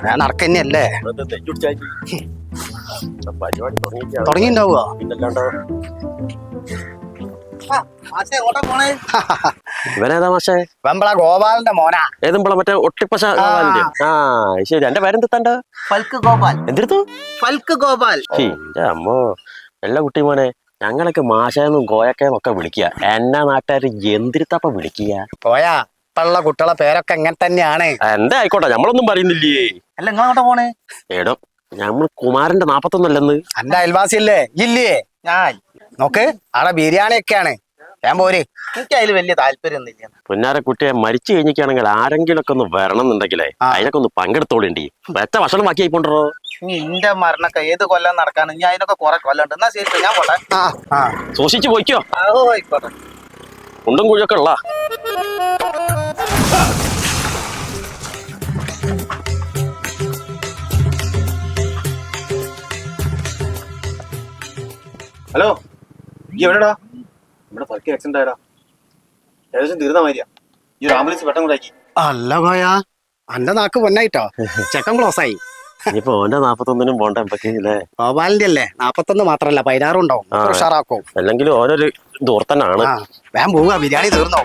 ഞാൻ നടക്കന്നെയല്ലേ പരിപാടി തുടങ്ങിണ്ടാവുക പിന്നല്ലാണ്ടോ. ഇവനേതാ മാഷേ? വെമ്പള ഗോപാലിന്റെ മോനാ. ഏതുമ്പള മറ്റേ ഒട്ടിപ്പശ ഗോപാലിന്റെ? ആ ശരി. എന്റെ പേരെന്താ? ഫൽക്ക് ഗോപാൽ. എന്തിരുത്തു? ഫൽക്ക് ഗോപാൽ. എന്റെ അമ്മോ, എല്ലാ കുട്ടി മോനെ, ഞങ്ങളൊക്കെ മാഷേന്നും കോയക്കേന്നും ഒക്കെ വിളിക്കുക. എന്നാ നാട്ടുകാര് എന്തിരുത്തപ്പ വിളിക്കുക? പോയാ ഇപ്പള്ള കുട്ടികളെ പേരൊക്കെ എങ്ങനെ തന്നെയാണ്. എന്താ ആയിക്കോട്ടെ, നമ്മളൊന്നും പറയുന്നില്ലേ. അല്ല നിങ്ങളങ്ങോട്ടാ പോണേ? എടോ, നമ്മൾ കുമാരന്റെ 41 എന്റെ അയൽവാസിയല്ലേ ഇല്ലേ? ഞാൻ നോക്ക് അവിടെ ബിരിയാണി ഒക്കെയാണ്. ഞാൻ പോര്, എനിക്ക് അതിൽ വലിയ താല്പര്യം ഒന്നുമില്ല. പൊന്നാര കുട്ടിയെ മരിച്ചു കഴിഞ്ഞിട്ടാണെങ്കിൽ ആരെങ്കിലും ഒക്കെ ഒന്ന് വരണം എന്നുണ്ടെങ്കിലേ അതിനൊക്കെ ഒന്ന് പങ്കെടുത്തോളേണ്ടി. വെച്ച ഭക്ഷണം ബാക്കി ആയിപ്പോണ്ടോ? ഇന്റെ മരണൊക്കെ ഏത് കൊല്ലം നടക്കാണ്? ഞാൻ അതിനൊക്കെ കുറെ കൊല്ലം. എന്നാ ശരി, ഞാൻ പോട്ടെ. സൂക്ഷിച്ചു പോയിക്കോ. ആയിക്കോട്ടെ. കുണ്ടും കുഴിയൊക്കെ ഉള്ള. ഹലോ, ഈ എവിടെടാ? നമ്മുടെ പൽക്ക് ആക്സിഡന്റ് ആയടാ. ഏകദേശം തീർന്ന മാതിരിയാ. ഈ ഒരു ആംബുലൻസ് പെട്ടെന്ന് ഉണ്ടാക്കി. അല്ല പോയാ എന്റെ നാക്ക് പൊന്നായിട്ടോ. ചെക്കൻ ക്ലോസ് ആയി. ഇനിയിപ്പോ ഓന്റെ 41 പോണ്ട അല്ലേ? ഗോപാലിന്റെ അല്ലേ 41 മാത്രല്ല 16 ഉണ്ടാവും. ഉഷാറാക്കും. അല്ലെങ്കിലും ഓരോരു ദൂരത്തന്നാണ്. വേഗം പോവുക, ബിരിയാണി തീർന്നോ?